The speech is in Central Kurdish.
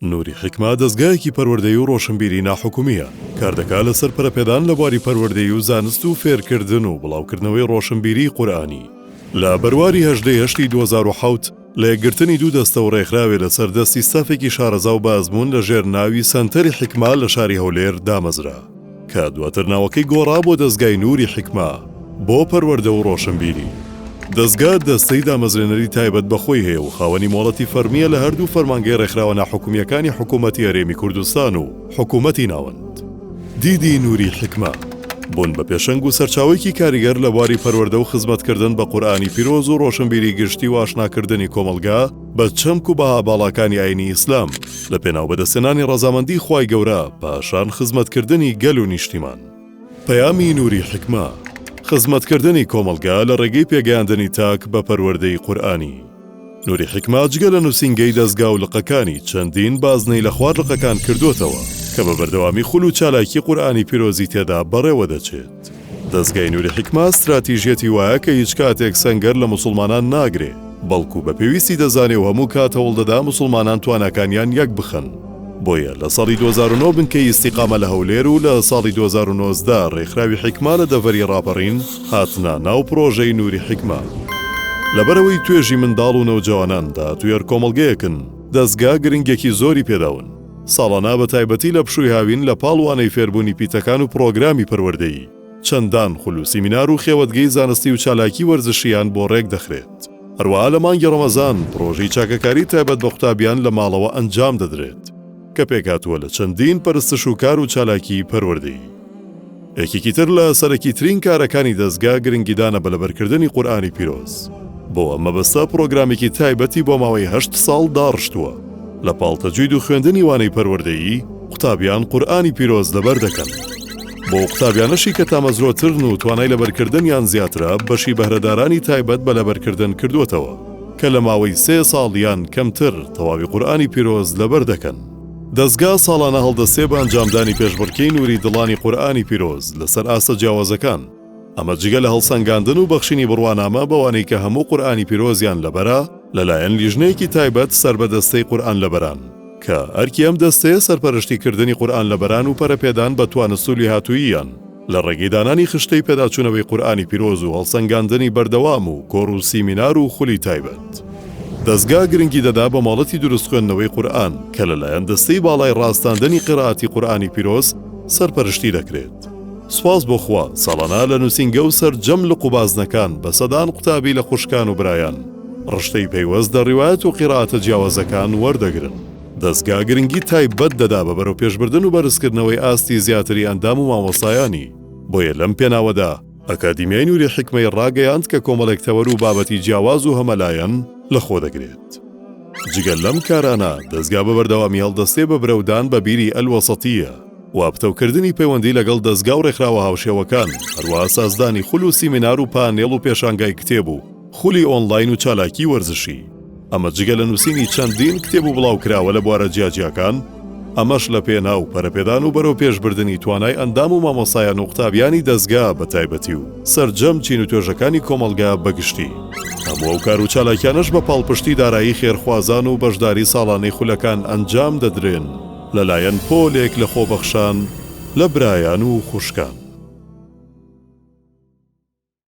نوری حکما دەستگایەکی پەروەردەیی و ڕۆشنبیری ناحکومیە، کار دەکات لەسەر پەرەپێدان لە بواری پەروەردەیی و زانست و فێرکردن و بڵاوکردنەوەی ڕۆشنبیری قورئانی. لە بەرواری 18 2007 لە یەکگرتنی دوو دەستە و ڕێکخراوێ لەسەر دەستی سەفێکی شارەزا و بازموون لە ژێر ناوی سەنتەری حکما لە شاری هەولێر دامەزرا، کە دواتر ناوەکەی گۆڕا بۆ دەستگای نوری حکما بۆ پەروەردە و ڕۆشنبیری. دەستگا دەستەی دامەزرێنەری تایبەت بەخۆی هەیە و خاوەنی مۆڵەتی فەرمیە لە هەردوو فەرمانگەی ڕێکخراوە ناحکومیەکانی حکوومەتی هەرێمی کوردستان و حکوومەتی ناوەند. دیدی نوری حکما بوون بە پێشەنگ و سەرچاوەیەکی کاریگەر لە بواری پەروەردە و خزمەتکردن بە قورئانی پیرۆز و ڕۆشنبیری گشتی و ئاشناکردنی کۆمەلگا بە چەمک و بەها باڵاکانی ئاینی ئیسلام لە پێناو بەدەستێنانی ڕەزامەندی خوای گەورە پاشان خزمەتکردنی گەل و نیشتیمان. پەیامی نوری حکما: خزمەتکردنی کۆمەلگا لە ڕێگەی پێگەیاندنی تاک بە پەروەردەی قورئانی. نوری حکما جگە لە نووسینگەی دەستگا و لقەکانی چەندین بازنەی لە خوار لقەکان کردوتەوە کە بە بەردەوامی خول و چالاکی قورئانی پیرۆزی تێدا بەڕێوە دەچێت. دەستگای نوری حکما استراتیژیەتی وایە کە هیچ کاتێک سەنگەر لە موسڵمانان ناگرێ، بەڵکو بە پێویستی دەزانێ و هەموو کات هەوڵ دەدا موسڵمانان تواناکانیان یەک بخەن. بۆیە لە ساڵی 2009 بنکەی ئیستیقامە لە هەولێر و لە ساڵی 2019 ڕێکخراوی حکما لە دەڤەری ڕاپەڕین هاتنە ناو پرۆژەی نوری حکما. لەبەرەوەی توێژی منداڵ و نەوجەواناندا توێر کۆمەڵگەیەکن، دەستگا گرنگێکی زۆری پێداون. ساڵانە بە تایبەتی لە پشووی هاوین لە پاڵوانەی فێربوونی پیتەکان و پرۆگرامی پەروەردەیی چەندان خول و سیمینار و خێوەتگەی زانستی و چالاکی وەرزشیان بۆ ڕێک دەخرێت. هەروەها لە مانگی ڕەمەزان پرۆژەی چاکەکاری تایبەت بە قوتابیان لە ماڵەوە ئەنجام دەدرێت کە پێکهاتووە لە چەندین پەرستش و کار و چالاکی پەروەردەیی. یەکێکی تر لە سەرەکیترین کارەکانی دەستگا گرنگیدانە بە لەبەرکردنی قورئانی پیرۆز. بۆ ئەمە بەستە پرۆگرامێکی تایبەتی بۆ ماوەی 8 ساڵ داڕشتووە. لە پاڵتەجوید و خوێندنی وانەی پەروەردەیی قوتابیان قورئانی پیرۆز لەبەر دەکەن. بۆ قوتابیانەشی کە تامەزرۆترن و توانای لەبەرکردنیان زیاترە بەشی بەهرەدارانی تایبەت بە لەبەرکردن کردوتەوە کە لە ماوەی 3 ساڵیان کەمتر تەواوی قورئانی پیرۆز لەبەر دەکەن. دەستگا ساڵانە هەڵدەسێ بە ئەنجامدانی پێشبڕکێی نوری دڵانی قورئانی پیرۆز لەسەر ئاستە جیاوازەکان. ئەمە جگە لە هەڵسەنگاندن و بەخشینی بڕوانامە بەوانەی کە هەموو قورئانی پیرۆزیان لەبەرە لەلایەن لیژنەیەکی تایبەت سەربەدەستەی قورئان لەبەران کە ئەرکی ئەم دەستەیە سەرپەرشتیکردنی قورئان لەبەران و پەرەپێدان بە توانسولی هاتووییان لە ڕێگەیدانانی خشتەی پێداچوونەوەی قورئانی پیرۆز و هەڵسەنگاندنی بەردەوام و کۆڕ و سیمینار و خولی تایبەت. دەستگا گرنگی دەدا بە ماڵەتی دروست خوێندنەوەی قورئان کە لەلایەن دەستەی باڵای ڕاستاندنی قیرائەتی قورئانی پیرۆز سەرپەرشتی دەکرێت. سوپاس بۆ خوا ساڵانە لە نووسینگە و سەرجەم لە قوبازنەکان بە سەدان قوتابی لە خوشکان و برایان ڕشتەی پەیوەست دە ڕیوایەت و قیرائەتە جیاوازەکان وەردەگرن. دەستگا گرنگی تایبەت دەدا بە بەرەو پێشبردن و بەرزکردنەوەی ئاستی زیاتری ئەندام و مامۆستایانی. بۆیە لەم پێناوەدا ئەکادیمیای نوری حکمەی ڕاگەیاند کە کۆمەڵێک تەوەر و بابەتی جیاواز و هەمەلایەن لەخۆ دەگرێت. جگەل لەم کارانە دەستگا بە بەردەوامی هەڵدەستێ بە برەودان بە بیری ئەلوەسەتیە، وابتەوکردنی پەیوەندی لەگەڵ دەستگا و ڕێکخراوە هاوشێوەکان، هەروەها سازدانی خول و سیمینار و پانێڵ و پێشانگای کتێب و خولی ئۆنلاین و چالاکی وەرزشی. ئەمە جگە لە نووسینی چەندین کتێب و بڵاوکراوە لە بوارە جیاجیاکان، ئەمەش لە پێناو پەرەپێدان و بەرەو پێشبردننی توانای ئەندام و مامۆستایان و قوتابیانی دەستگا بە تایبەتی و سەرجەم چین و توێژەکانی کۆمەلگا بەگشتی. هەموو ئەو کار و چالاکیانش بە پاڵپشتی دارایی خێرخوازان و بەشداری ساڵانەی خولەکان ئەنجام دەدرێن لەلایەن پۆلێک لە خۆبەخشان لە برایان و خوشکان.